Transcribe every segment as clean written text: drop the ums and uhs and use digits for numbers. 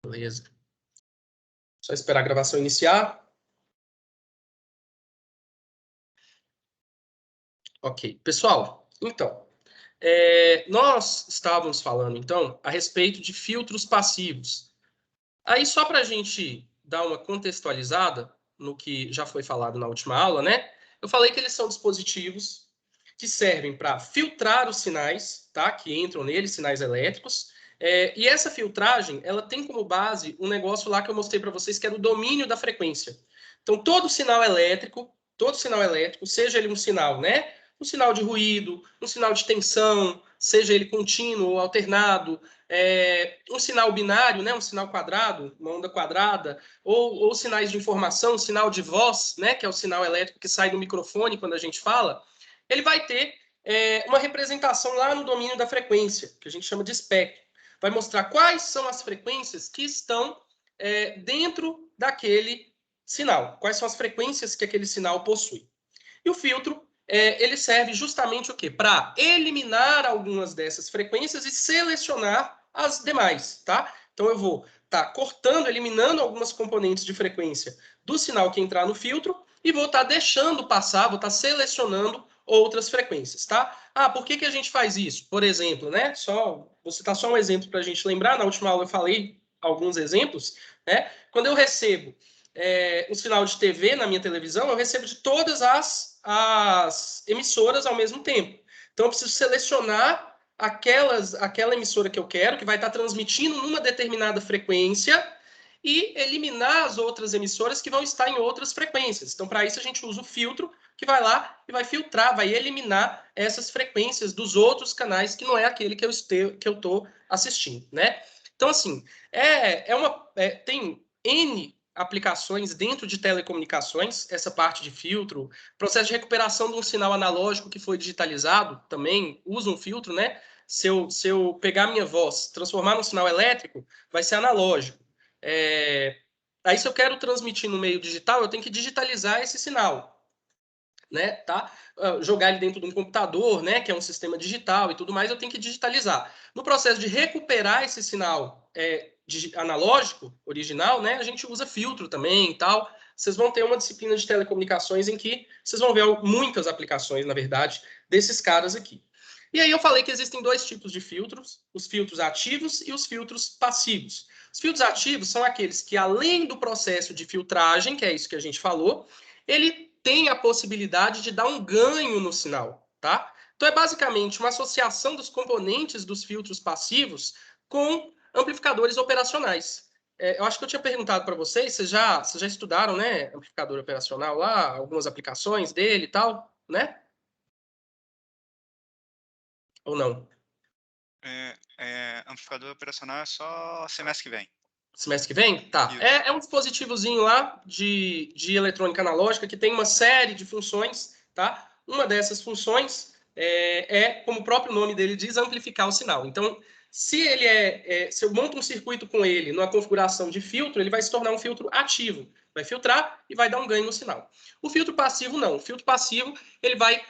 Beleza. Só esperar a gravação iniciar. Ok. Pessoal, então, nós estávamos falando, então, a respeito de filtros passivos. Aí, só para a gente dar uma contextualizada no que já foi falado na última aula, né? Eu falei que eles são dispositivos que servem para filtrar os sinais, tá? Que entram neles, sinais elétricos. E essa filtragem, ela tem como base um negócio lá que eu mostrei para vocês, que é o domínio da frequência. Então, todo sinal elétrico, seja ele um sinal, né? Um sinal de ruído, um sinal de tensão, seja ele contínuo ou alternado, um sinal binário, né, um sinal quadrado, uma onda quadrada, ou sinais de informação, sinal de voz, né, que é o sinal elétrico que sai do microfone quando a gente fala, ele vai ter uma representação lá no domínio da frequência, que a gente chama de espectro. Vai mostrar quais são as frequências que estão dentro daquele sinal, quais são as frequências que aquele sinal possui. E o filtro ele serve justamente o quê? Para eliminar algumas dessas frequências e selecionar as demais, tá? Então eu vou estar cortando, eliminando algumas componentes de frequência do sinal que entrar no filtro e vou estar deixando passar, vou estar selecionando outras frequências, tá? Ah, por que a gente faz isso? Por exemplo, né? Vou citar só um exemplo para a gente lembrar. Na última aula eu falei alguns exemplos, né? Quando eu recebo um sinal de TV na minha televisão, eu recebo de todas as emissoras ao mesmo tempo. Então, eu preciso selecionar aquela emissora que eu quero, que vai estar transmitindo numa determinada frequência, e eliminar as outras emissoras que vão estar em outras frequências. Então, para isso, a gente usa o filtro, que vai lá e vai filtrar, vai eliminar essas frequências dos outros canais, que não é aquele que eu estou assistindo, né? Então, assim, tem N aplicações dentro de telecomunicações, essa parte de filtro, processo de recuperação de um sinal analógico que foi digitalizado, também usa um filtro, né? Se eu pegar minha voz, transformar num sinal elétrico, vai ser analógico. Aí, se eu quero transmitir no meio digital, eu tenho que digitalizar esse sinal, né? Tá? Jogar ele dentro de um computador, né? Que é um sistema digital e tudo mais, eu tenho que digitalizar. No processo de recuperar esse sinal analógico, original, né? A gente usa filtro também e tal. Vocês vão ter uma disciplina de telecomunicações em que vocês vão ver muitas aplicações, na verdade, desses caras aqui. E aí eu falei que existem dois tipos de filtros, os filtros ativos e os filtros passivos. Os filtros ativos são aqueles que, além do processo de filtragem, que é isso que a gente falou, ele tem a possibilidade de dar um ganho no sinal, tá? Então é basicamente uma associação dos componentes dos filtros passivos com amplificadores operacionais. Eu acho que eu tinha perguntado para vocês, vocês já estudaram, né, amplificador operacional lá, algumas aplicações dele e tal, né? Ou não? Amplificador operacional é só semestre que vem. Semestre que vem? Tá. É um dispositivozinho lá de eletrônica analógica que tem uma série de funções, tá? Uma dessas funções como o próprio nome dele diz, amplificar o sinal. Então, se eu monto um circuito com ele numa configuração de filtro, ele vai se tornar um filtro ativo. Vai filtrar e vai dar um ganho no sinal. O filtro passivo, não. O filtro passivo, ele vai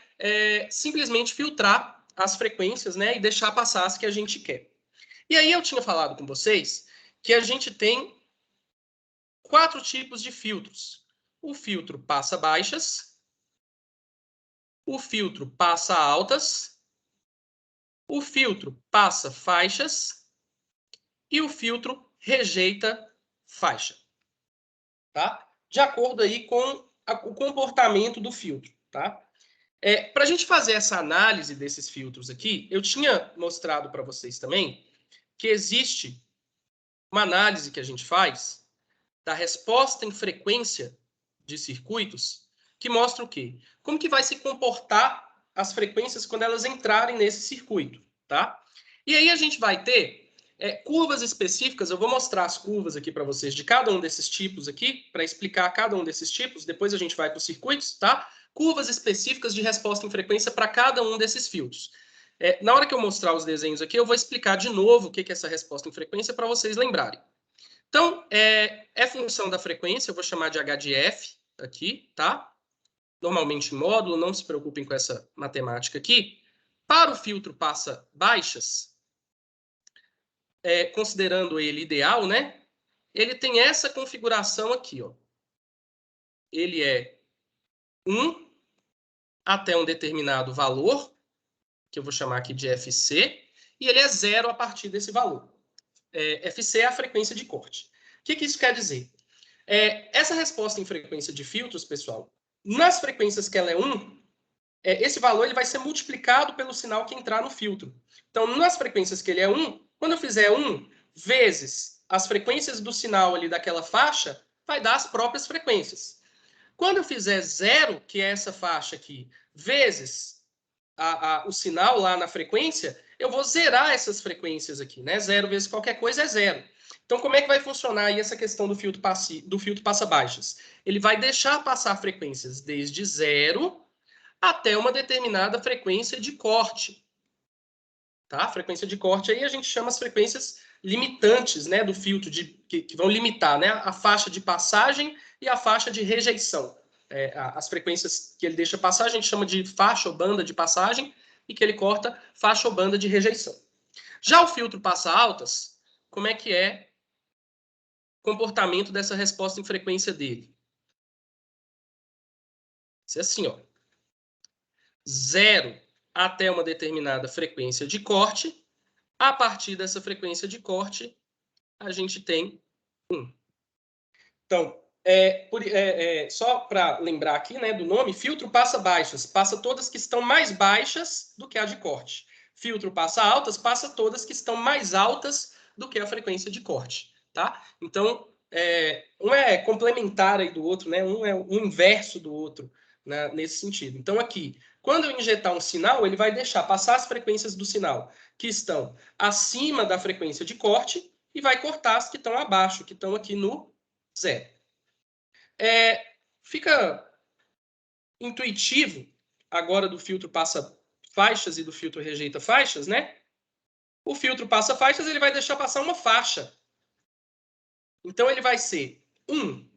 simplesmente filtrar as frequências, né? E deixar passar as que a gente quer. E aí eu tinha falado com vocês que a gente tem 4 tipos de filtros. O filtro passa baixas, o filtro passa altas, o filtro passa faixas e o filtro rejeita faixa, tá? De acordo aí com o comportamento do filtro, tá? Para a gente fazer essa análise desses filtros aqui, eu tinha mostrado para vocês também que existe uma análise que a gente faz da resposta em frequência de circuitos, que mostra o quê? Como que vai se comportar as frequências quando elas entrarem nesse circuito, tá? E aí a gente vai ter curvas específicas, eu vou mostrar as curvas aqui para vocês de cada um desses tipos aqui, para explicar cada um desses tipos, depois a gente vai para os circuitos, tá? Curvas específicas de resposta em frequência para cada um desses filtros. Na hora que eu mostrar os desenhos aqui, eu vou explicar de novo o que é essa resposta em frequência para vocês lembrarem. Então, é função da frequência, eu vou chamar de H de F aqui, tá? Normalmente em módulo, não se preocupem com essa matemática aqui. Para o filtro passa baixas, considerando ele ideal, né? ele tem essa configuração aqui, ó. Ele é 1 até um determinado valor, que eu vou chamar aqui de FC, e ele é 0 a partir desse valor. FC é a frequência de corte. O que isso quer dizer? Essa resposta em frequência de filtros, pessoal, nas frequências que ela é 1, esse valor ele vai ser multiplicado pelo sinal que entrar no filtro. Então, nas frequências que ele é 1, quando eu fizer 1 vezes as frequências do sinal ali daquela faixa, vai dar as próprias frequências. Quando eu fizer 0, que é essa faixa aqui, vezes o sinal lá na frequência, eu vou zerar essas frequências aqui, né? 0 vezes qualquer coisa é 0. Então, como é que vai funcionar aí essa questão do filtro passa-baixas? Ele vai deixar passar frequências desde 0 até uma determinada frequência de corte. Tá? Frequência de corte aí a gente chama as frequências limitantes, né, do filtro, que vão limitar, né, a faixa de passagem e a faixa de rejeição. As frequências que ele deixa passar a gente chama de faixa ou banda de passagem e que ele corta faixa ou banda de rejeição. Já o filtro passa-altas, como é que é o comportamento dessa resposta em frequência dele? Isso é assim, ó. 0 até uma determinada frequência de corte. A partir dessa frequência de corte, a gente tem 1. Então, só para lembrar aqui, né, do nome, filtro passa baixas, passa todas que estão mais baixas do que a de corte. Filtro passa altas, passa todas que estão mais altas do que a frequência de corte. Tá? Então, um é complementar aí do outro, né? Um é o inverso do outro, né, nesse sentido. Então, aqui, quando eu injetar um sinal, ele vai deixar passar as frequências do sinal que estão acima da frequência de corte e vai cortar as que estão abaixo, que estão aqui no 0. Fica intuitivo agora do filtro passa faixas e do filtro rejeita faixas, né? O filtro passa faixas, ele vai deixar passar uma faixa. Então, ele vai ser 1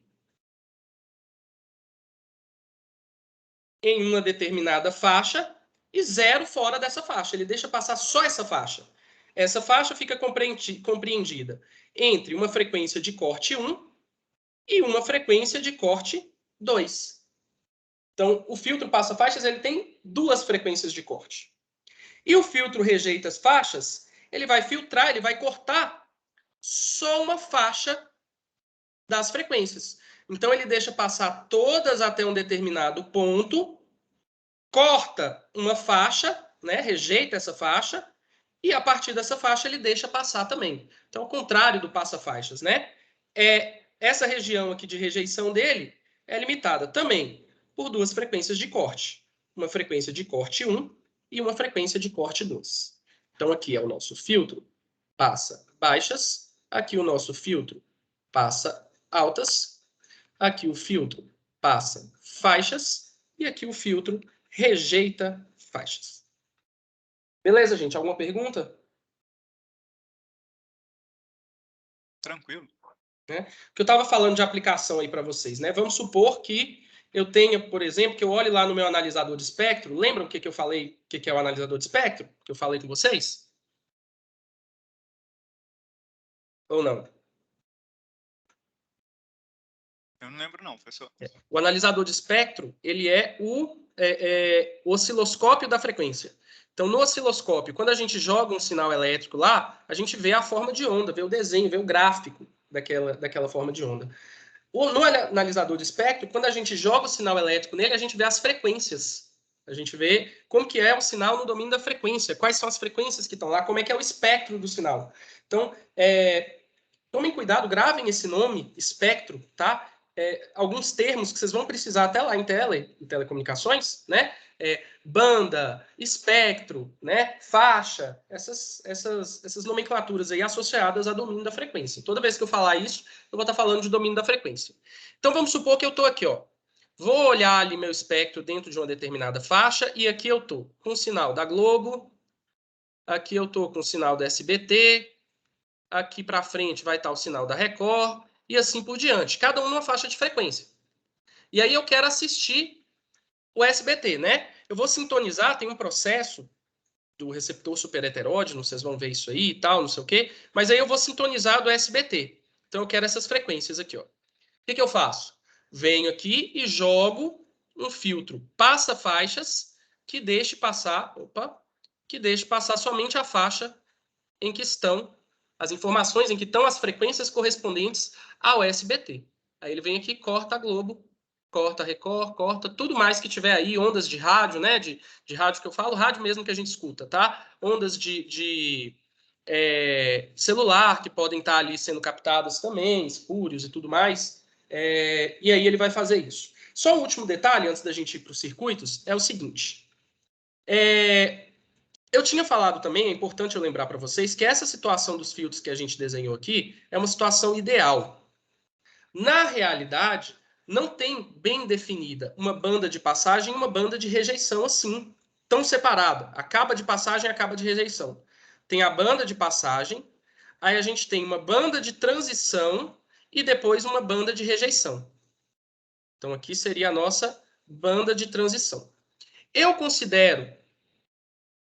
em uma determinada faixa e 0 fora dessa faixa. Ele deixa passar só essa faixa. Essa faixa fica compreendida entre uma frequência de corte 1 e uma frequência de corte 2. Então, o filtro passa-faixas ele tem 2 frequências de corte. E o filtro rejeita as faixas, ele vai filtrar, ele vai cortar só uma faixa das frequências. Então, ele deixa passar todas até um determinado ponto, corta uma faixa, né, rejeita essa faixa, e a partir dessa faixa ele deixa passar também. Então, ao contrário do passa-faixas, né? Essa região aqui de rejeição dele é limitada também por 2 frequências de corte. Uma frequência de corte 1 e uma frequência de corte 2. Então, aqui é o nosso filtro passa baixas, aqui o nosso filtro passa altas, aqui o filtro passa faixas e aqui o filtro rejeita faixas. Beleza, gente? Alguma pergunta? Tranquilo. Né? Que eu estava falando de aplicação aí para vocês, né? Vamos supor que eu tenha, por exemplo, que eu olhe lá no meu analisador de espectro. Lembram o que eu falei, o que é o analisador de espectro? Que eu falei com vocês? Ou não? Eu não lembro não, professor. O analisador de espectro, ele é o osciloscópio da frequência. Então, no osciloscópio, quando a gente joga um sinal elétrico lá, a gente vê a forma de onda, vê o desenho, vê o gráfico daquela forma de onda. No analisador de espectro, quando a gente joga o sinal elétrico nele, a gente vê as frequências. A gente vê como que é o sinal no domínio da frequência, quais são as frequências que estão lá, como é que é o espectro do sinal. Então, tomem cuidado, gravem esse nome, espectro, tá? Alguns termos que vocês vão precisar até lá em telecomunicações, né? Banda, espectro, né? Faixa, essas nomenclaturas aí associadas a domínio da frequência. Toda vez que eu falar isso, eu vou estar falando de domínio da frequência. Então, vamos supor que eu estou aqui, ó. Vou olhar ali meu espectro dentro de uma determinada faixa e aqui eu estou com o sinal da Globo, aqui eu estou com o sinal da SBT, aqui para frente vai estar o sinal da Record, e assim por diante. Cada um numa faixa de frequência. E aí eu quero assistir o SBT, né? Eu vou sintonizar, tem um processo do receptor superheteródino, vocês vão ver isso aí e tal, não sei o quê, mas aí eu vou sintonizar do SBT. Então, eu quero essas frequências aqui, ó. O que eu faço? Venho aqui e jogo um filtro passa-faixas que deixe passar somente a faixa em que estão as informações, em que estão as frequências correspondentes ao SBT. Aí ele vem aqui, corta a Globo, corta a Record, corta tudo mais que tiver aí, ondas de rádio, né? De rádio que eu falo, rádio mesmo que a gente escuta, tá? Ondas de celular que podem estar ali sendo captadas também, espúrios e tudo mais. E aí ele vai fazer isso. Só um último detalhe, antes da gente ir para os circuitos, é o seguinte. Eu tinha falado também, é importante eu lembrar para vocês, que essa situação dos filtros que a gente desenhou aqui é uma situação ideal. Na realidade, não tem bem definida uma banda de passagem e uma banda de rejeição assim, tão separada. Acaba de passagem e acaba de rejeição. Tem a banda de passagem, aí a gente tem uma banda de transição e depois uma banda de rejeição. Então aqui seria a nossa banda de transição. Eu considero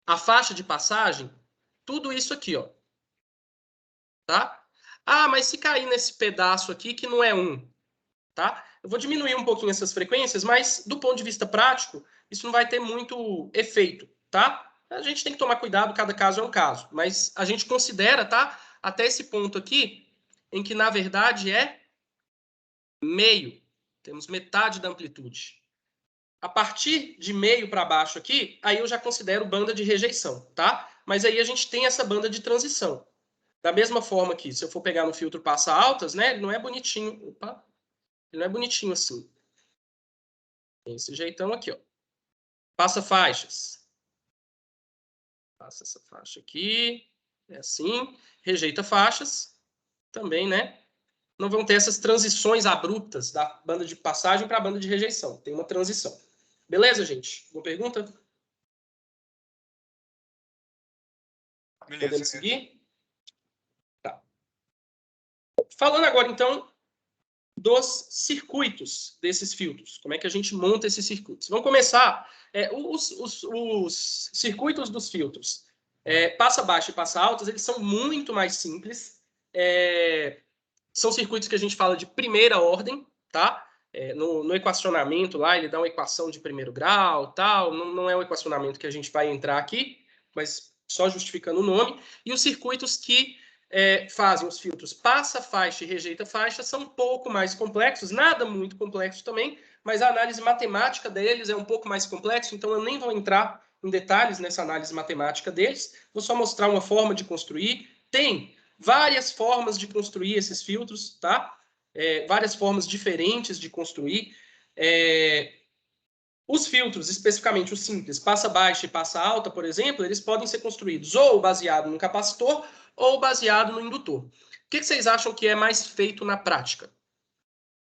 a faixa de passagem tudo isso aqui, ó. Tá? Ah, mas se cair nesse pedaço aqui que não é 1, tá? Eu vou diminuir um pouquinho essas frequências, mas do ponto de vista prático, isso não vai ter muito efeito, tá? A gente tem que tomar cuidado, cada caso é um caso, mas a gente considera, tá? Até esse ponto aqui, em que na verdade é meio. Temos metade da amplitude. A partir de meio para baixo aqui, aí eu já considero banda de rejeição, tá? Mas aí a gente tem essa banda de transição. Da mesma forma que, se eu for pegar no filtro passa altas, né? Ele não é bonitinho. Opa, ele não é bonitinho assim. Tem esse jeitão aqui, ó. Passa faixas. Passa essa faixa aqui. É assim. Rejeita faixas. Também, né? Não vão ter essas transições abruptas da banda de passagem para a banda de rejeição. Tem uma transição. Beleza, gente? Alguma pergunta? Beleza. Podemos seguir? Tá. Falando agora, então, dos circuitos desses filtros. Como é que a gente monta esses circuitos? Vamos começar. Os circuitos dos filtros, passa baixo e passa altas, eles são muito mais simples. São circuitos que a gente fala de primeira ordem, tá? No equacionamento lá, ele dá uma equação de primeiro grau, tal. Não é um equacionamento que a gente vai entrar aqui, mas só justificando o nome. E os circuitos que fazem os filtros passa faixa e rejeita faixa são um pouco mais complexos, nada muito complexo também, mas a análise matemática deles é um pouco mais complexo, então eu nem vou entrar em detalhes nessa análise matemática deles, vou só mostrar uma forma de construir. Tem várias formas de construir esses filtros, tá? Várias formas diferentes de construir. Os filtros, especificamente os simples, passa baixa e passa alta, por exemplo, eles podem ser construídos ou baseado no capacitor ou baseado no indutor. O que vocês acham que é mais feito na prática?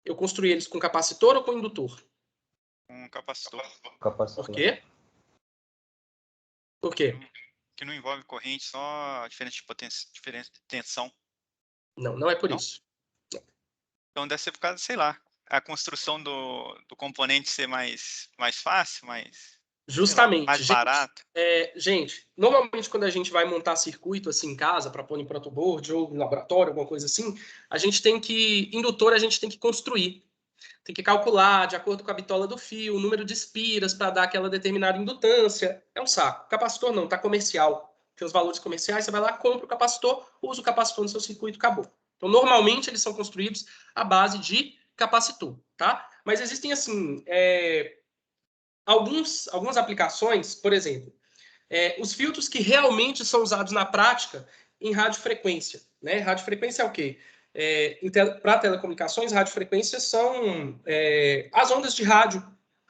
Eu construir eles com capacitor ou com indutor? Com capacitor. Por quê? Por quê? Que não envolve corrente, só diferença de tensão. Não é por isso. Então deve ser por causa, sei lá, a construção do componente ser mais fácil, Justamente. mais barato. Gente, normalmente quando a gente vai montar circuito assim em casa para pôr em protoboard ou em laboratório, alguma coisa assim, indutor a gente tem que construir. Tem que calcular de acordo com a bitola do fio, o número de espiras para dar aquela determinada indutância. É um saco. Capacitor não, tá comercial. Tem os valores comerciais, você vai lá, compra o capacitor, usa o capacitor no seu circuito, acabou. Então, normalmente, eles são construídos à base de capacitor, tá? Mas existem, assim, algumas aplicações, por exemplo, os filtros que realmente são usados na prática em radiofrequência, né? Radiofrequência é o quê? Para telecomunicações, radiofrequências são as ondas de rádio,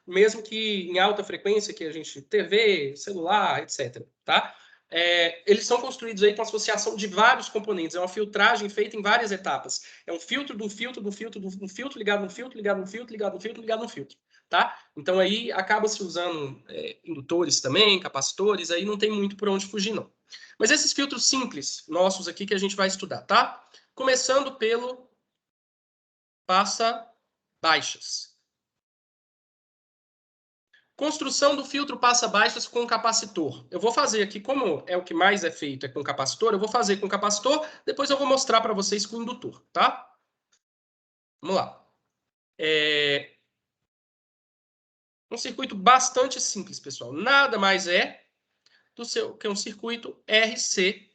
mesmo que em alta frequência, que a gente TV, celular, etc. Tá? Eles são construídos aí com associação de vários componentes. É uma filtragem feita em várias etapas. É um filtro de um filtro, de um filtro, de um filtro, ligado num filtro, ligado num filtro, ligado num filtro, ligado num filtro. Tá? Então aí acaba se usando indutores também, capacitores, aí não tem muito por onde fugir, não. Mas esses filtros simples, nossos aqui, que a gente vai estudar, tá? Começando pelo passa baixas. Construção do filtro passa-baixas com capacitor. Eu vou fazer aqui, como é o que mais é feito, é com capacitor, eu vou fazer com capacitor, depois eu vou mostrar para vocês com indutor, tá? Vamos lá. Um circuito bastante simples, pessoal. Nada mais é que um circuito RC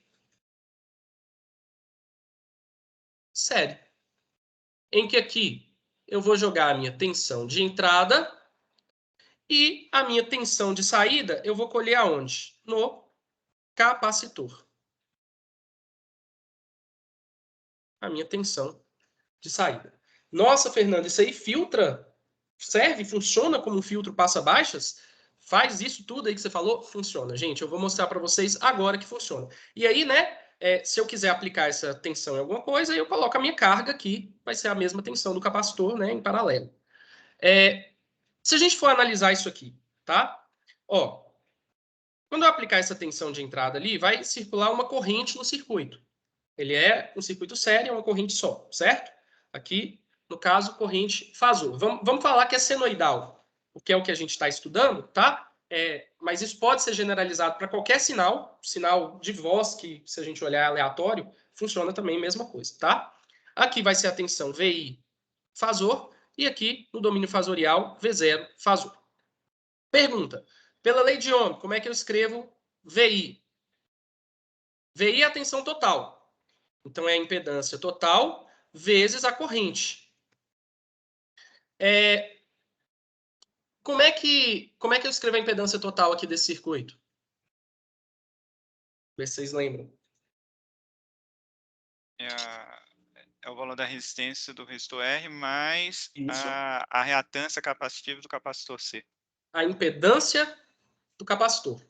série. Em que aqui eu vou jogar a minha tensão de entrada e a minha tensão de saída eu vou colher aonde? No capacitor. A minha tensão de saída. Nossa, Fernando, isso aí filtra? Serve? Funciona como um filtro passa-baixas? Faz isso tudo aí que você falou? Funciona. Gente, eu vou mostrar para vocês agora que funciona. E aí, né, se eu quiser aplicar essa tensão em alguma coisa, eu coloco a minha carga aqui, vai ser a mesma tensão do capacitor, né, em paralelo. Se a gente for analisar isso aqui, tá? Ó, quando eu aplicar essa tensão de entrada ali, vai circular uma corrente no circuito. Ele é um circuito sério, é uma corrente só, certo? Aqui, no caso, corrente fasor. Vamos falar que é senoidal, porque é o que a gente está estudando, tá? Mas isso pode ser generalizado para qualquer sinal, sinal de voz, que se a gente olhar aleatório, funciona também a mesma coisa, tá? Aqui vai ser a tensão VI fasor, e aqui, no domínio fasorial, V0 fasor. Pergunta, pela lei de Ohm, como é que eu escrevo VI? VI é a tensão total. Então, é a impedância total vezes a corrente. Como é que eu escrevo a impedância total aqui desse circuito? Vê se vocês lembram. É o valor da resistência do resistor R mais Isso. a reatância capacitiva do capacitor C. A impedância do capacitor.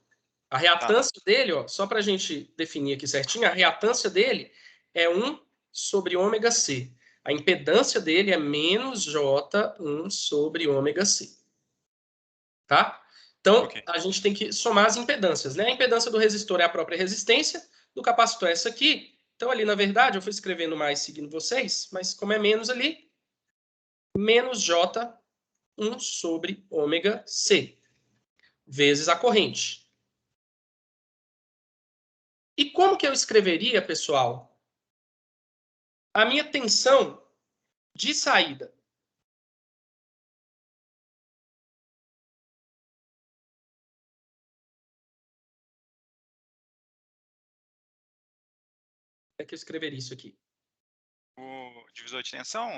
A reatância dele, ó, só para a gente definir aqui certinho, a reatância dele é 1 sobre ômega C. A impedância dele é menos J1 sobre ômega C. Tá? Então, Okay. a gente tem que somar as impedâncias, né? A impedância do resistor é a própria resistência, do capacitor é essa aqui. Então, ali, na verdade, eu fui escrevendo mais seguindo vocês, mas como é menos ali, menos J1 sobre ômega C, vezes a corrente. E como que eu escreveria, pessoal, a minha tensão de saída? Como é que eu escreveria isso aqui? O divisor de tensão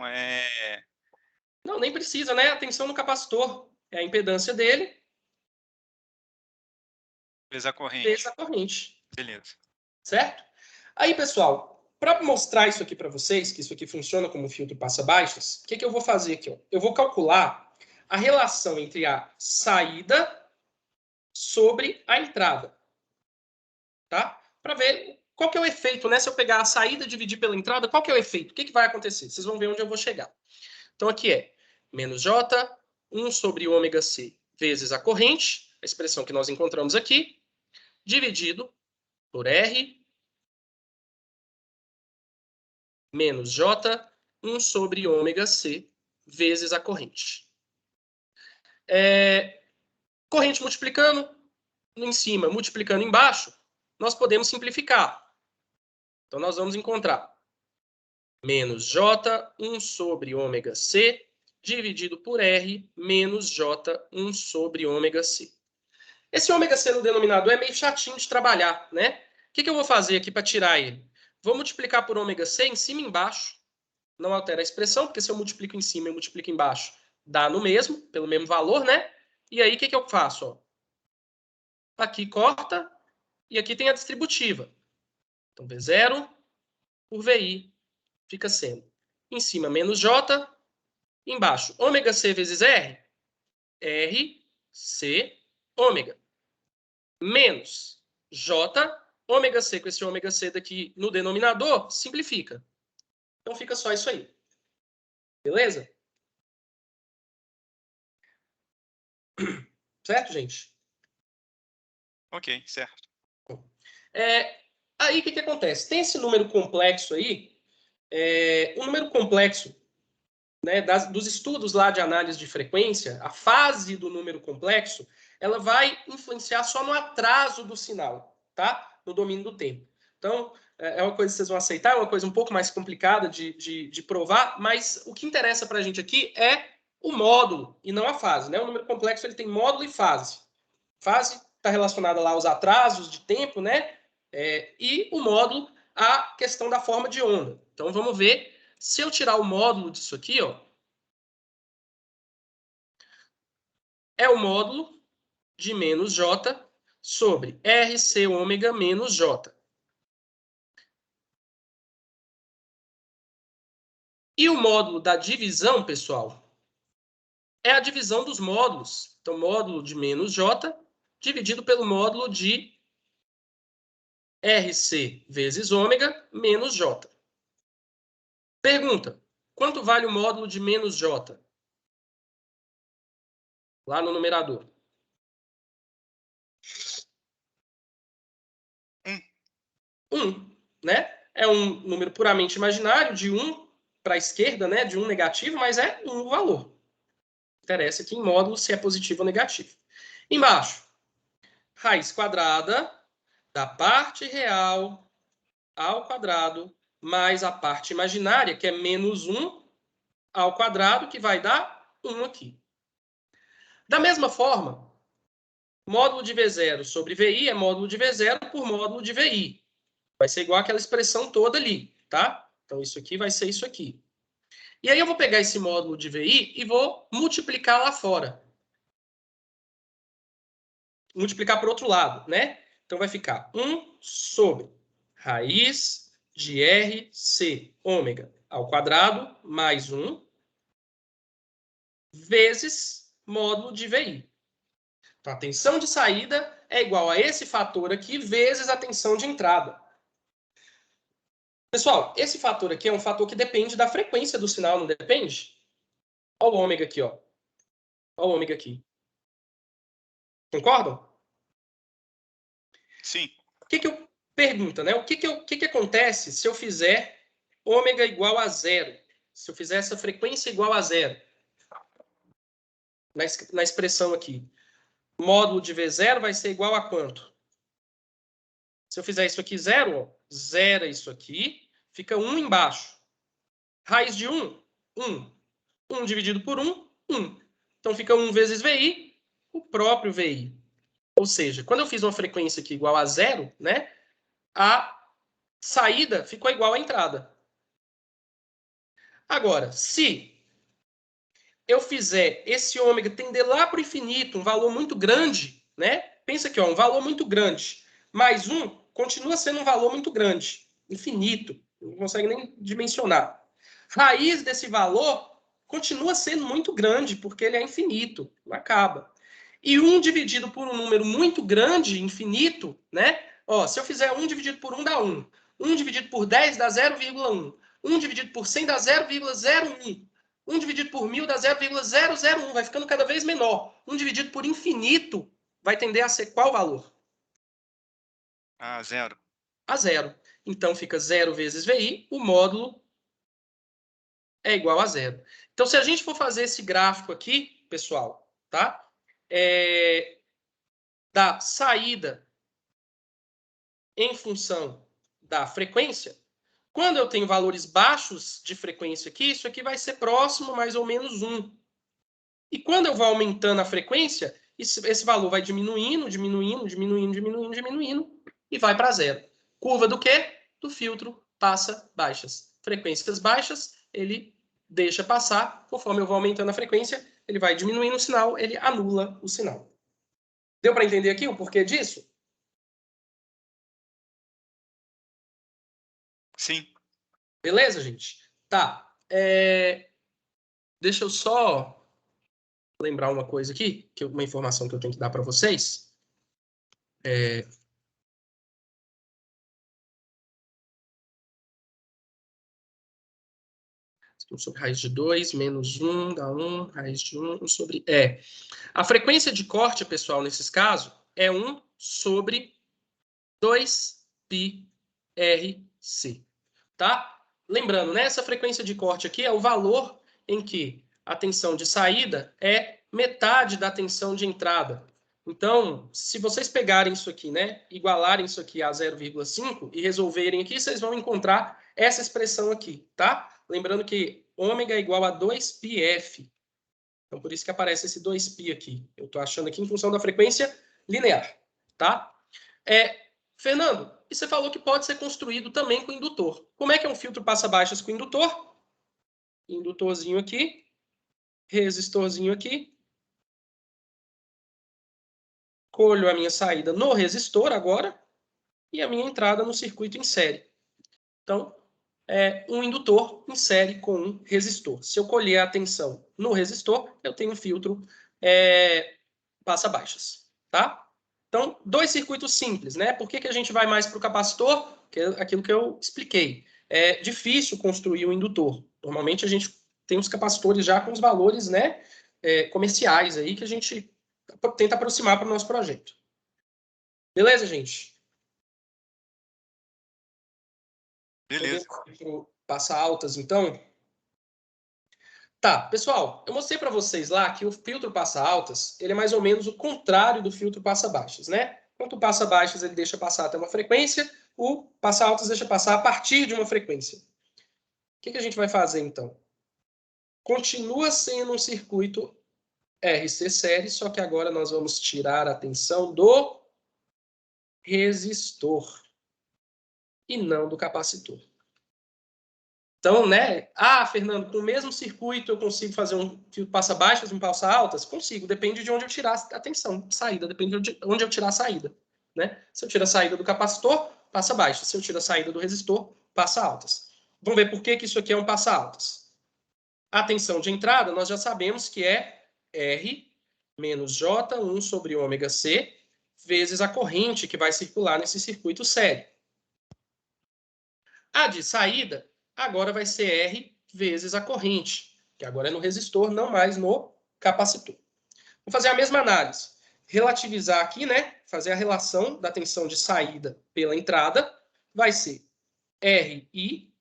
Não, nem precisa, né? A tensão no capacitor é a impedância dele vezes a corrente. vezes a corrente. Beleza. Certo? Aí, pessoal, para mostrar isso aqui para vocês, que isso aqui funciona como filtro passa-baixas, o que eu vou fazer aqui? Ó? Eu vou calcular a relação entre a saída sobre a entrada. Tá? Para ver qual que é o efeito, né? Se eu pegar a saída e dividir pela entrada, qual que é o efeito? O que vai acontecer? Vocês vão ver onde eu vou chegar. Então, aqui é menos J, 1 sobre ômega C vezes a corrente, a expressão que nós encontramos aqui, dividido por R menos J1 sobre ômega C vezes a corrente. Corrente multiplicando em cima, multiplicando embaixo, nós podemos simplificar. Então, nós vamos encontrar menos J1 sobre ômega C dividido por R menos J1 sobre ômega C. Esse ômega C no denominador é meio chatinho de trabalhar, né? O que eu vou fazer aqui para tirar ele? Vou multiplicar por ômega C em cima e embaixo. Não altera a expressão, porque se eu multiplico em cima e multiplico embaixo, dá no mesmo, pelo mesmo valor, né? E aí, o que eu faço? Ó? Aqui corta, e aqui tem a distributiva. Então, V0 por VI fica sendo em cima menos J, embaixo ômega C vezes R, R, C, ômega. Menos J, ômega C com esse ômega C daqui no denominador, simplifica. Então, fica só isso aí. Beleza? Certo, gente? Ok, certo. Aí, o que, que acontece? Tem esse número complexo aí. O número complexo né, dos estudos lá de análise de frequência, a fase do número complexo, ela vai influenciar só no atraso do sinal, tá? No domínio do tempo. Então, é uma coisa que vocês vão aceitar, é uma coisa um pouco mais complicada de provar, mas o que interessa para a gente aqui é o módulo e não a fase, né? O número complexo ele tem módulo e fase. Fase está relacionada lá aos atrasos de tempo, né? E o módulo, a questão da forma de onda. Então, vamos ver. Se eu tirar o módulo disso aqui, ó, é o módulo de menos J sobre RC ômega menos J. E o módulo da divisão, pessoal, é a divisão dos módulos. Então, módulo de menos J dividido pelo módulo de RC vezes ômega menos J. Pergunta: quanto vale o módulo de menos J? Lá no numerador. 1, né? É um número puramente imaginário, de 1 para a esquerda, né? De 1 negativo, mas é um valor. Interessa aqui em módulo se é positivo ou negativo. Embaixo, raiz quadrada da parte real ao quadrado mais a parte imaginária, que é menos 1 ao quadrado, que vai dar 1 aqui. Da mesma forma, módulo de V0 sobre VI é módulo de V0 por módulo de VI. Vai ser igual aquela expressão toda ali, tá? Então, isso aqui vai ser isso aqui. E aí eu vou pegar esse módulo de VI e vou multiplicar lá fora. Multiplicar para o outro lado, né? Então, vai ficar 1 sobre raiz de RC ômega ao quadrado mais 1 vezes módulo de VI. Então, a tensão de saída é igual a esse fator aqui vezes a tensão de entrada. Pessoal, esse fator aqui é um fator que depende da frequência do sinal, não depende? Olha o ômega aqui, ó. Olha o ômega aqui. Concordam? Sim. O que eu pergunto, né? O que acontece se eu fizer ômega igual a 0? Se eu fizer essa frequência igual a 0? Na expressão aqui. Módulo de V0 vai ser igual a quanto? Se eu fizer isso aqui 0, ó, zera isso aqui, fica 1 embaixo. Raiz de 1, 1. 1 dividido por 1, 1. Então fica 1 vezes VI, o próprio VI. Ou seja, quando eu fiz uma frequência aqui igual a 0, né, a saída ficou igual à entrada. Agora, se eu fizer esse ômega tender lá para o infinito, um valor muito grande, né? Pensa aqui, ó, um valor muito grande, mais 1 continua sendo um valor muito grande, infinito, não consegue nem dimensionar. Raiz desse valor continua sendo muito grande, porque ele é infinito, não acaba. E 1 dividido por um número muito grande, infinito, né? Ó, se eu fizer 1 dividido por 1 dá 1. 1 dividido por 10 dá 0,1. 1 dividido por 100 dá 0,01. 1 dividido por 1000 dá 0,001. Vai ficando cada vez menor. 1 dividido por infinito vai tender a ser qual valor? Ah, 0. A 0. Então fica 0 vezes VI, o módulo é igual a 0. Então, se a gente for fazer esse gráfico aqui, pessoal, tá? Da saída em função da frequência, quando eu tenho valores baixos de frequência aqui, isso aqui vai ser próximo mais ou menos 1. E quando eu vou aumentando a frequência, esse valor vai diminuindo, diminuindo, diminuindo, diminuindo, diminuindo, e vai para 0. Curva do quê? Do filtro passa baixas. Frequências baixas, ele deixa passar. Conforme eu vou aumentando a frequência, ele vai diminuindo o sinal, ele anula o sinal. Deu para entender aqui o porquê disso? Sim. Beleza, gente? Tá. Deixa eu só lembrar uma coisa aqui, uma informação que eu tenho que dar para vocês. Sobre raiz de 2, menos 1, dá 1, raiz de 1 sobre... A frequência de corte, pessoal, nesses casos, é 1 sobre 2πRC. Tá? Lembrando, né? Essa frequência de corte aqui é o valor em que a tensão de saída é metade da tensão de entrada. Então, se vocês pegarem isso aqui, né, igualarem isso aqui a 0,5 e resolverem aqui, vocês vão encontrar essa expressão aqui, tá? Lembrando que ômega é igual a 2πf. Então, por isso que aparece esse 2π aqui. Eu estou achando aqui em função da frequência linear, tá? Fernando, e você falou que pode ser construído também com indutor. Como é que é um filtro passa-baixas com indutor? Indutorzinho aqui, resistorzinho aqui. Colho a minha saída no resistor agora e a minha entrada no circuito em série. Então, um indutor em série com um resistor. Se eu colher a tensão no resistor, eu tenho um filtro passa-baixas, tá? Então, dois circuitos simples, né? Por que a gente vai mais para o capacitor? Que é aquilo que eu expliquei. É difícil construir um indutor. Normalmente a gente tem os capacitores já com os valores, né, comerciais aí que a gente tenta aproximar para o nosso projeto. Beleza, gente? Beleza. Passa altas, então. Tá, pessoal, eu mostrei para vocês lá que o filtro passa altas, ele é mais ou menos o contrário do filtro passa baixas, né? Enquanto o passa baixas ele deixa passar até uma frequência, o passa altas deixa passar a partir de uma frequência. O que a gente vai fazer então? Continua sendo um circuito RC série, só que agora nós vamos tirar a tensão do resistor e não do capacitor. Então, né? Ah, Fernando, com o mesmo circuito eu consigo fazer um filtro passa-baixas, um passa-altas? Consigo, depende de onde eu tirar a tensão de saída, depende de onde eu tirar a saída. Né? Se eu tiro a saída do capacitor, passa-baixas. Se eu tiro a saída do resistor, passa-altas. Vamos ver por que isso aqui é um passa-altas. A tensão de entrada, nós já sabemos que é R menos J1 sobre ômega C vezes a corrente que vai circular nesse circuito série. A de saída agora vai ser R vezes a corrente, que agora é no resistor, não mais no capacitor. Vou fazer a mesma análise. Relativizar aqui, né? Fazer a relação da tensão de saída pela entrada. Vai ser RI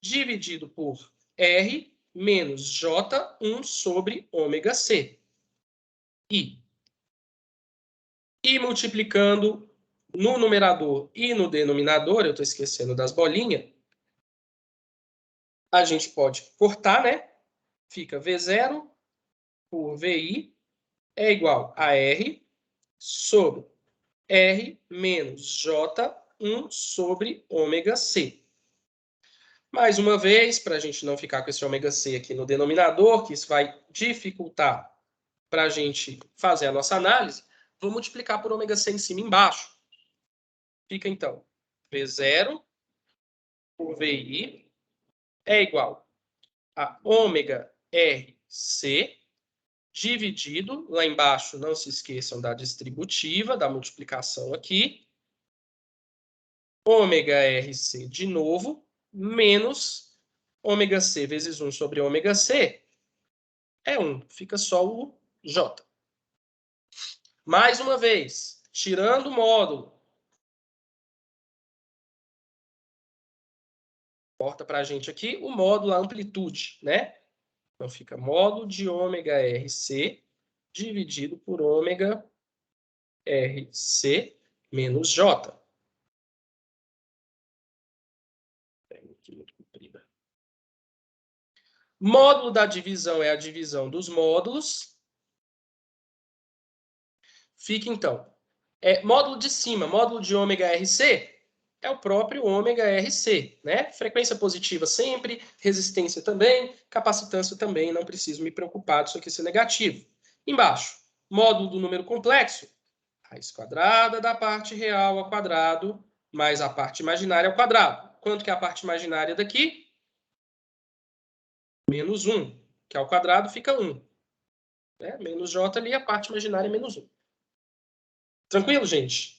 dividido por R menos J1 sobre ômega C. E multiplicando no numerador e no denominador, eu estou esquecendo das bolinhas, a gente pode cortar, né? Fica V0 por VI é igual a R sobre R menos J1 sobre ômega C. Mais uma vez, para a gente não ficar com esse ômega C aqui no denominador, que isso vai dificultar para a gente fazer a nossa análise, vou multiplicar por ômega C em cima e embaixo. Fica, então, V0 por VI é igual a ômega RC dividido, lá embaixo, não se esqueçam da distributiva, da multiplicação aqui, ômega RC de novo, menos ômega C vezes 1 sobre ômega C, é 1, fica só o J. Mais uma vez, tirando o módulo, importa para a gente aqui o módulo, a amplitude, né? Então fica módulo de ômega RC dividido por ômega RC menos J. Módulo da divisão é a divisão dos módulos. Fica, então, módulo de cima, módulo de ômega RC, é o próprio ômega RC, né? Frequência positiva sempre, resistência também, capacitância também, não preciso me preocupar disso aqui ser negativo. Embaixo, módulo do número complexo, raiz quadrada da parte real ao quadrado, mais a parte imaginária ao quadrado. Quanto que é a parte imaginária daqui? Menos 1, que ao quadrado fica 1. Né? Menos J ali, a parte imaginária é menos 1. Tranquilo, gente?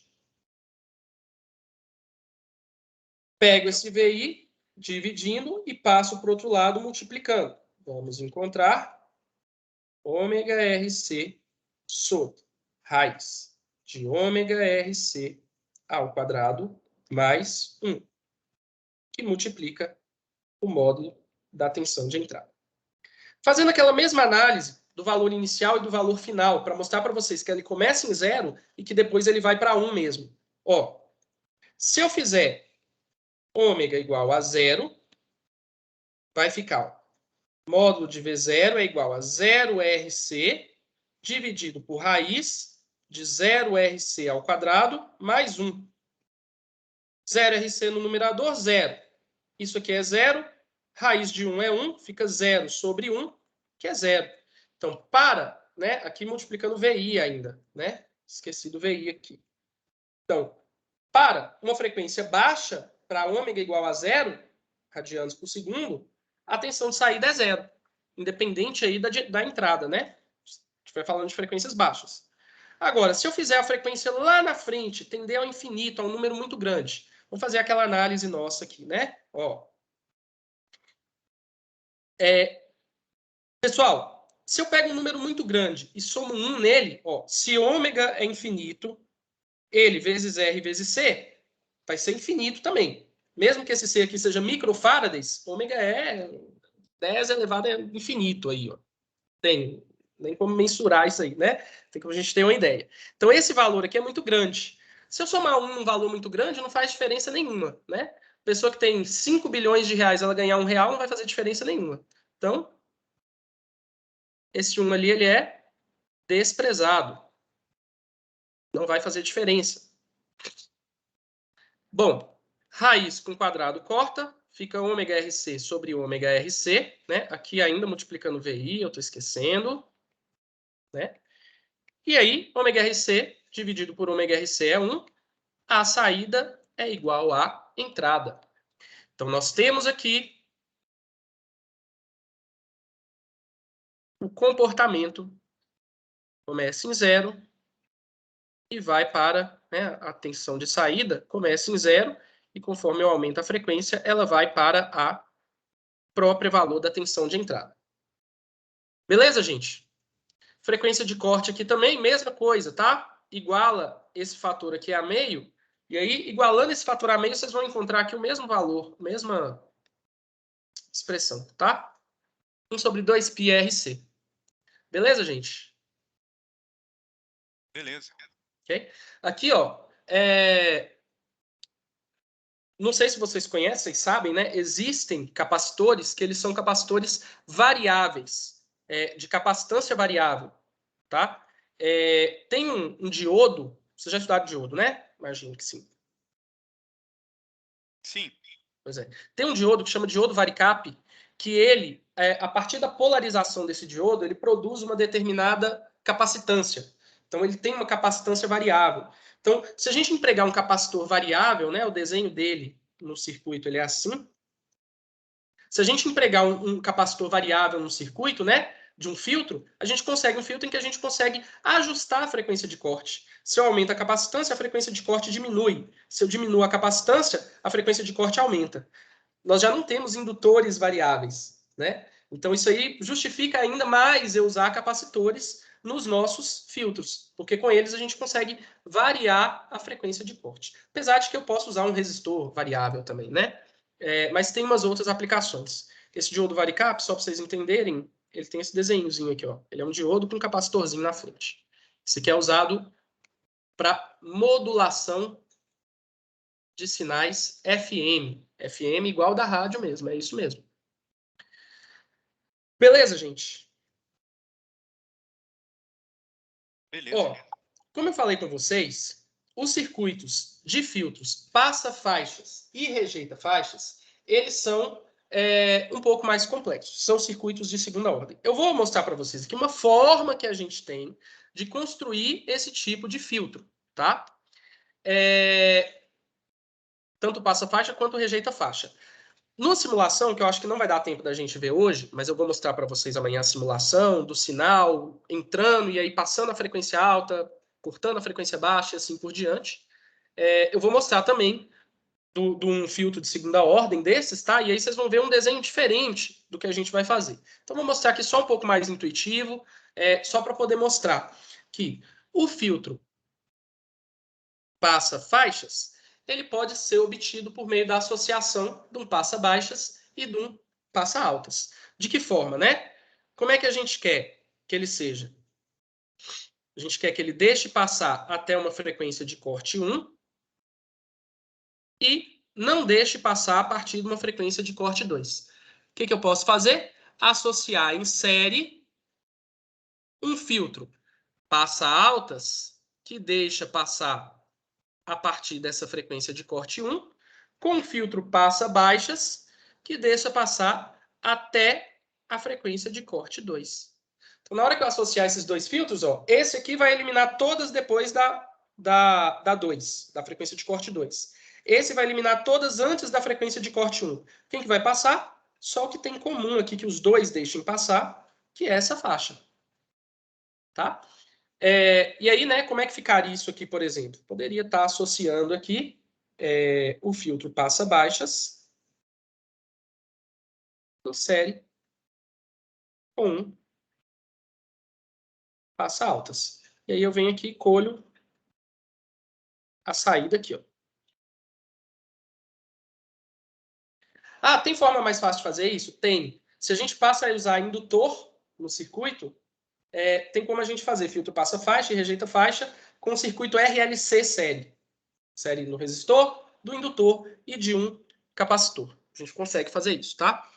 Pego esse VI, dividindo, e passo para o outro lado, multiplicando. Vamos encontrar ômega RC sobre raiz de ômega RC ao quadrado mais 1, que multiplica o módulo da tensão de entrada. Fazendo aquela mesma análise do valor inicial e do valor final, para mostrar para vocês que ele começa em 0 e que depois ele vai para 1 mesmo. Ó, se eu fizer ômega igual a 0, vai ficar módulo de V0 é igual a 0RC dividido por raiz de 0RC ao quadrado mais 1. 0RC no numerador, 0. Isso aqui é 0. Raiz de 1 é 1, fica 0 sobre 1, que é 0. Então, para, né, aqui multiplicando VI ainda, né? Esqueci do VI aqui. Então, para uma frequência baixa, para ômega igual a 0 radianos por segundo, a tensão de saída é 0, independente aí da entrada, né? A gente vai falando de frequências baixas. Agora, se eu fizer a frequência lá na frente, tender ao infinito, a um número muito grande, vamos fazer aquela análise nossa aqui, né? Ó. Pessoal, se eu pego um número muito grande e somo 1 nele, ó, se ômega é infinito, ele vezes R vezes C vai ser infinito também. Mesmo que esse C aqui seja microfarads, ômega é 10 elevado a infinito aí, ó. Tem nem como mensurar isso aí, né? Tem como a gente ter uma ideia. Então, esse valor aqui é muito grande. Se eu somar um valor muito grande, não faz diferença nenhuma, né? Pessoa que tem 5 bilhões de reais, ela ganhar R$1 não vai fazer diferença nenhuma. Então, esse 1 ali, ele é desprezado. Não vai fazer diferença. Bom, raiz com quadrado corta, fica ômega RC sobre ômega RC, né? Aqui ainda multiplicando VI, eu estou esquecendo, né? E aí, ômega RC dividido por ômega RC é 1, a saída é igual à entrada. Então, nós temos aqui o comportamento começa em 0 e vai para, né, a tensão de saída começa em 0 e conforme eu aumento a frequência, ela vai para a própria valor da tensão de entrada. Beleza, gente? Frequência de corte aqui também, mesma coisa, tá? Iguala esse fator aqui a meio, e aí, igualando esse fator a meio, vocês vão encontrar aqui o mesmo valor, mesma expressão, tá? 1 sobre 2πRC. Beleza, gente? Beleza. Okay? Aqui, ó, não sei se vocês conhecem, sabem, né? Existem capacitores que eles são capacitores variáveis, de capacitância variável, tá? Tem um diodo, vocês já estudaram diodo, né? Imagino que sim. Sim. Pois é. Tem um diodo que chama diodo varicap, que ele, a partir da polarização desse diodo, ele produz uma determinada capacitância. Então, ele tem uma capacitância variável. Então, se a gente empregar um capacitor variável, né, o desenho dele no circuito ele é assim. Se a gente empregar um capacitor variável no circuito, né, de um filtro, a gente consegue um filtro em que a gente consegue ajustar a frequência de corte. Se eu aumento a capacitância, a frequência de corte diminui. Se eu diminuo a capacitância, a frequência de corte aumenta. Nós já não temos indutores variáveis, né? Então, isso aí justifica ainda mais eu usar capacitores nos nossos filtros, porque com eles a gente consegue variar a frequência de corte. Apesar de que eu posso usar um resistor variável também, né? Mas tem umas outras aplicações. Esse diodo varicap, só para vocês entenderem, ele tem esse desenhozinho aqui, ó. Ele é um diodo com um capacitorzinho na frente. Esse aqui é usado para modulação de sinais FM. FM igual da rádio mesmo, é isso mesmo. Beleza, gente? Beleza. Ó, como eu falei para vocês, os circuitos de filtros passa-faixas e rejeita-faixas, eles são um pouco mais complexos. São circuitos de segunda ordem. Eu vou mostrar para vocês aqui uma forma que a gente tem de construir esse tipo de filtro, tá? Tanto passa-faixa quanto rejeita-faixa. Numa simulação, que eu acho que não vai dar tempo da gente ver hoje, mas eu vou mostrar para vocês amanhã a simulação do sinal entrando e aí passando a frequência alta, cortando a frequência baixa e assim por diante. Eu vou mostrar também de um filtro de segunda ordem desses, tá? E aí vocês vão ver um desenho diferente do que a gente vai fazer. Então, vou mostrar aqui só um pouco mais intuitivo, só para poder mostrar que o filtro passa-faixas, ele pode ser obtido por meio da associação de um passa-baixas e de um passa-altas. De que forma, né? como é que a gente quer que ele seja? A gente quer que ele deixe passar até uma frequência de corte 1 e não deixe passar a partir de uma frequência de corte 2. O que eu posso fazer? Associar em série um filtro passa altas, que deixa passar a partir dessa frequência de corte 1, com um filtro passa baixas, que deixa passar até a frequência de corte 2. Então, na hora que eu associar esses dois filtros, ó, esse aqui vai eliminar todas depois da 2, da frequência de corte 2. Esse vai eliminar todas antes da frequência de corte 1. Quem que vai passar? Só o que tem em comum aqui, que os dois deixem passar, que é essa faixa. Tá? E aí, né, como é que ficaria isso aqui, por exemplo? Poderia estar associando aqui o filtro passa baixas em série com passa altas. E aí eu venho aqui e colho a saída aqui, ó. Ah, tem forma mais fácil de fazer isso? Tem. Se a gente passa a usar indutor no circuito, tem como a gente fazer filtro passa faixa e rejeita faixa com o circuito RLC série. Série no resistor, do indutor e de um capacitor. A gente consegue fazer isso, tá?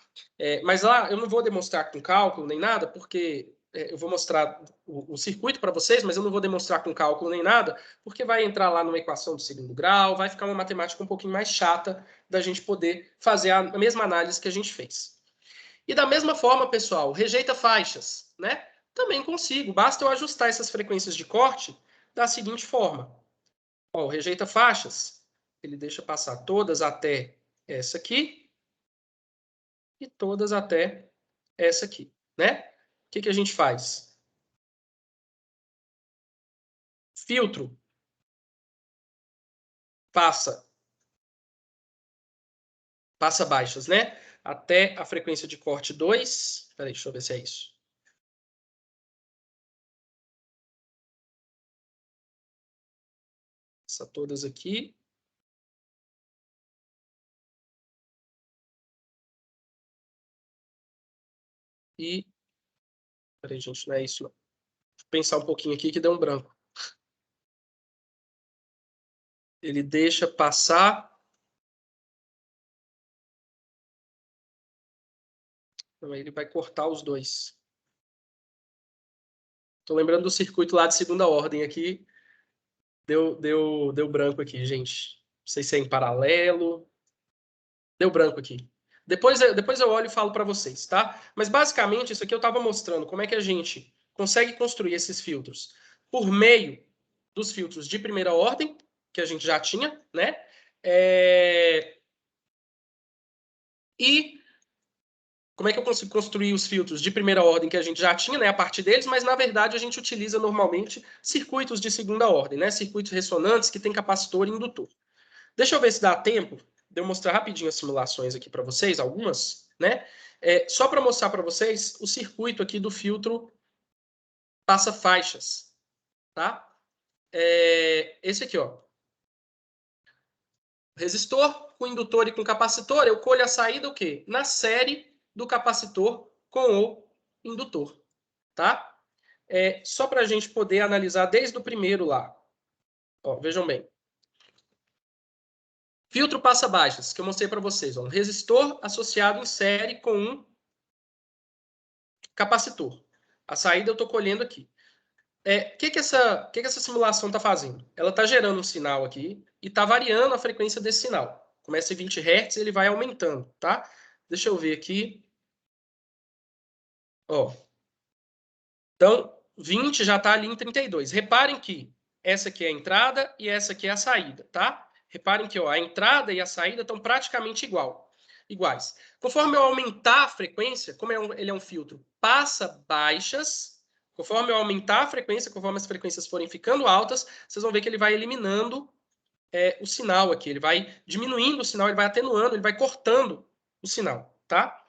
Mas lá eu não vou demonstrar com cálculo nem nada, porque eu vou mostrar o circuito para vocês, mas eu não vou demonstrar com cálculo nem nada, porque vai entrar lá numa equação de segundo grau, vai ficar uma matemática um pouquinho mais chata da gente poder fazer a mesma análise que a gente fez. E da mesma forma, pessoal, rejeita faixas, né? Também consigo, basta eu ajustar essas frequências de corte da seguinte forma. Ó, o rejeita faixas, ele deixa passar todas até essa aqui e todas até essa aqui, né? O que a gente faz? Filtro passa baixas, né? Até a frequência de corte 2. Peraí, deixa eu ver se é isso. Passa todas aqui. E... Peraí, gente, não é isso, não. Deixa eu pensar um pouquinho aqui que deu um branco. Ele deixa passar... Então, ele vai cortar os dois. Tô lembrando do circuito lá de segunda ordem aqui. Deu branco aqui, gente. Não sei se é em paralelo. Deu branco aqui. Depois eu olho e falo para vocês, tá? Mas basicamente isso aqui eu estava mostrando como é que a gente consegue construir esses filtros por meio dos filtros de primeira ordem, que a gente já tinha, né? E como é que eu consigo construir os filtros de primeira ordem que a gente já tinha, né? A partir deles, mas na verdade a gente utiliza normalmente circuitos de segunda ordem, né? Circuitos ressonantes que tem capacitor e indutor. Deixa eu ver se dá tempo de eu mostrar rapidinho as simulações aqui para vocês, algumas, né? Só para mostrar para vocês o circuito aqui do filtro passa faixas, tá? Esse aqui, ó. Resistor com indutor e com capacitor, eu colho a saída o quê? Na série do capacitor com o indutor, tá? Só para a gente poder analisar desde o primeiro lá. Ó, vejam bem. Filtro passa baixas, que eu mostrei para vocês. Ó, um resistor associado em série com um capacitor. A saída eu estou colhendo aqui. O que essa simulação está fazendo? Ela está gerando um sinal aqui e está variando a frequência desse sinal. Começa em 20 Hz, ele vai aumentando, tá? Deixa eu ver aqui. Ó. Então, 20 já está ali em 32. Reparem que essa aqui é a entrada e essa aqui é a saída, tá? Reparem que ó, a entrada e a saída estão praticamente iguais. Conforme eu aumentar a frequência, como ele é um filtro passa baixas, conforme eu aumentar a frequência, conforme as frequências forem ficando altas, vocês vão ver que ele vai eliminando o sinal aqui. Ele vai diminuindo o sinal, ele vai atenuando, ele vai cortando o sinal, tá?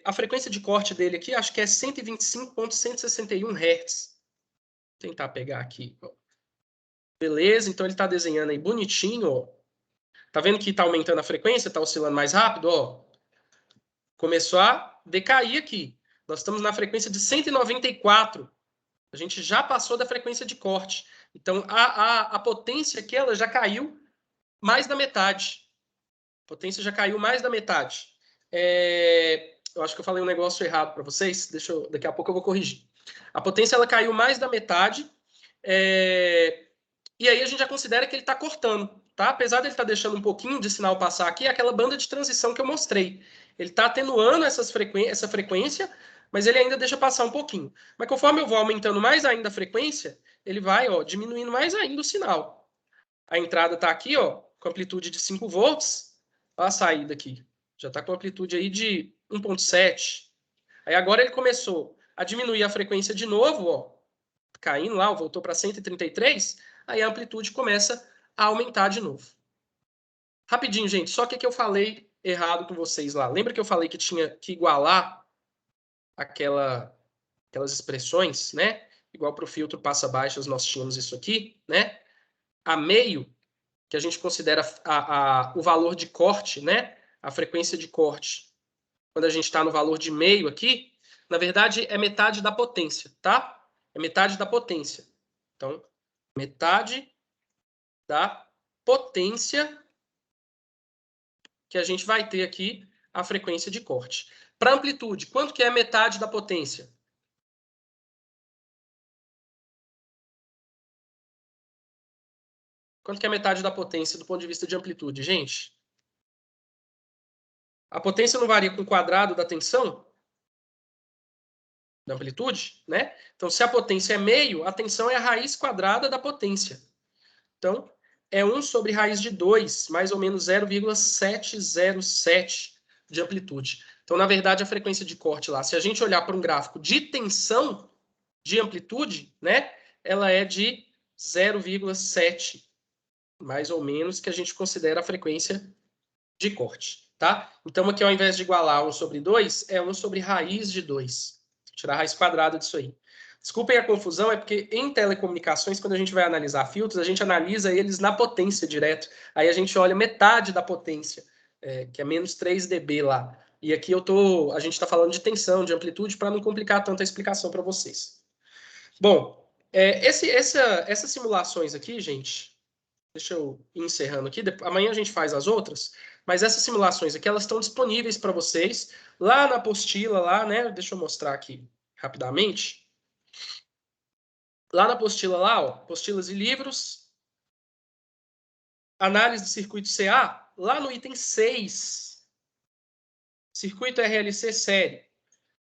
A frequência de corte dele aqui, acho que é 125.161 Hz. Vou tentar pegar aqui. Ó. Beleza, então ele está desenhando aí bonitinho. Ó. Tá vendo que está aumentando a frequência, está oscilando mais rápido? Ó. Começou a decair aqui. Nós estamos na frequência de 194. A gente já passou da frequência de corte. Então, a potência aqui ela já caiu mais da metade. A potência já caiu mais da metade. Eu acho que eu falei um negócio errado para vocês. Daqui a pouco eu vou corrigir. A potência ela caiu mais da metade. E aí a gente já considera que ele está cortando. Tá? Apesar de ele estar deixando um pouquinho de sinal passar aqui, é aquela banda de transição que eu mostrei. Ele está atenuando essa frequência, mas ele ainda deixa passar um pouquinho. Mas conforme eu vou aumentando mais ainda a frequência, ele vai diminuindo mais ainda o sinal. A entrada está aqui, com amplitude de 5 volts. Olha a saída aqui. Já está com amplitude aí de 1.7. Aí agora ele começou a diminuir a frequência de novo, caindo lá, voltou para 133. Aí a amplitude começa a aumentar de novo. Rapidinho, gente, só que eu falei errado com vocês lá. Lembra que eu falei que tinha que igualar aquelas expressões, né? Igual para o filtro passa-baixas nós tínhamos isso aqui, né? A meio, que a gente considera o valor de corte, né? A frequência de corte. Quando a gente está no valor de meio aqui, na verdade é metade da potência, tá? É metade da potência. Então, metade da potência que a gente vai ter aqui a frequência de corte. Para amplitude, quanto que é metade da potência? Quanto que é metade da potência do ponto de vista de amplitude, gente? A potência não varia com o quadrado da tensão? Da amplitude, né? Então, se a potência é meio, a tensão é a raiz quadrada da potência. Então, é 1 sobre raiz de 2, mais ou menos 0,707 de amplitude. Então, na verdade, a frequência de corte lá, se a gente olhar para um gráfico de tensão de amplitude, né, ela é de 0,7, mais ou menos, que a gente considera a frequência de corte, tá? Então, aqui, ao invés de igualar 1 sobre 2, é 1 sobre raiz de 2. Vou tirar a raiz quadrada disso aí. Desculpem a confusão, é porque em telecomunicações, quando a gente vai analisar filtros, a gente analisa eles na potência direto. Aí a gente olha metade da potência, que é menos 3 dB lá. E aqui a gente está falando de tensão, de amplitude, para não complicar tanto a explicação para vocês. Bom, essas simulações aqui, gente, deixa eu ir encerrando aqui, amanhã a gente faz as outras, mas essas simulações aqui, elas estão disponíveis para vocês lá na apostila, lá, né? Deixa eu mostrar aqui rapidamente. Lá na apostila, lá, apostilas e livros, análise de circuito CA, lá no item 6, circuito RLC série,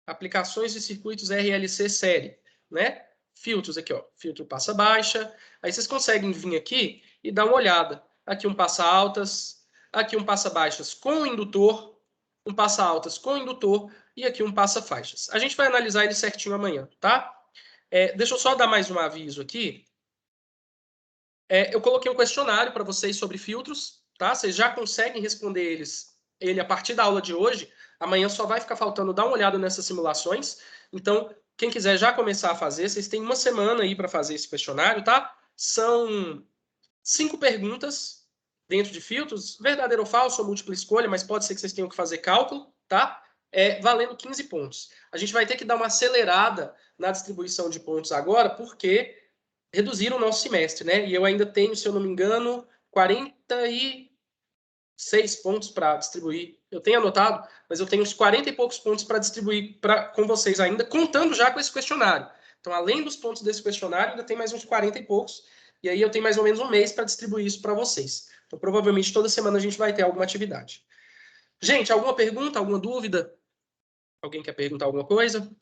aplicações de circuitos RLC série, né? Filtros aqui, filtro passa baixa, aí vocês conseguem vir aqui e dar uma olhada. Aqui um passa altas, aqui um passa baixas com indutor, um passa altas com indutor e aqui um passa faixas. A gente vai analisar ele certinho amanhã, tá? Deixa eu só dar mais um aviso aqui. Eu coloquei um questionário para vocês sobre filtros, tá? Vocês já conseguem responder ele a partir da aula de hoje. Amanhã só vai ficar faltando dar uma olhada nessas simulações. Então, quem quiser já começar a fazer, vocês têm uma semana aí para fazer esse questionário, tá? São 5 perguntas dentro de filtros, verdadeiro ou falso ou múltipla escolha, mas pode ser que vocês tenham que fazer cálculo, tá? Valendo 15 pontos. A gente vai ter que dar uma acelerada na distribuição de pontos agora, porque reduziram o nosso semestre, né? E eu ainda tenho, se eu não me engano, 46 pontos para distribuir. Eu tenho anotado, mas eu tenho uns 40 e poucos pontos para distribuir com vocês ainda, contando já com esse questionário. Então, além dos pontos desse questionário, ainda tem mais uns 40 e poucos. E aí eu tenho mais ou menos um mês para distribuir isso para vocês. Então, provavelmente, toda semana a gente vai ter alguma atividade. Gente, alguma pergunta, alguma dúvida? Alguém quer perguntar alguma coisa?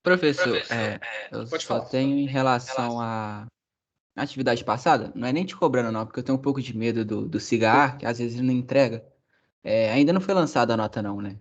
Professor, eu Pode só falar. tenho em relação à atividade passada, não é nem te cobrando não, porque eu tenho um pouco de medo do cigarro, que às vezes ele não entrega. Ainda não foi lançada a nota não, né?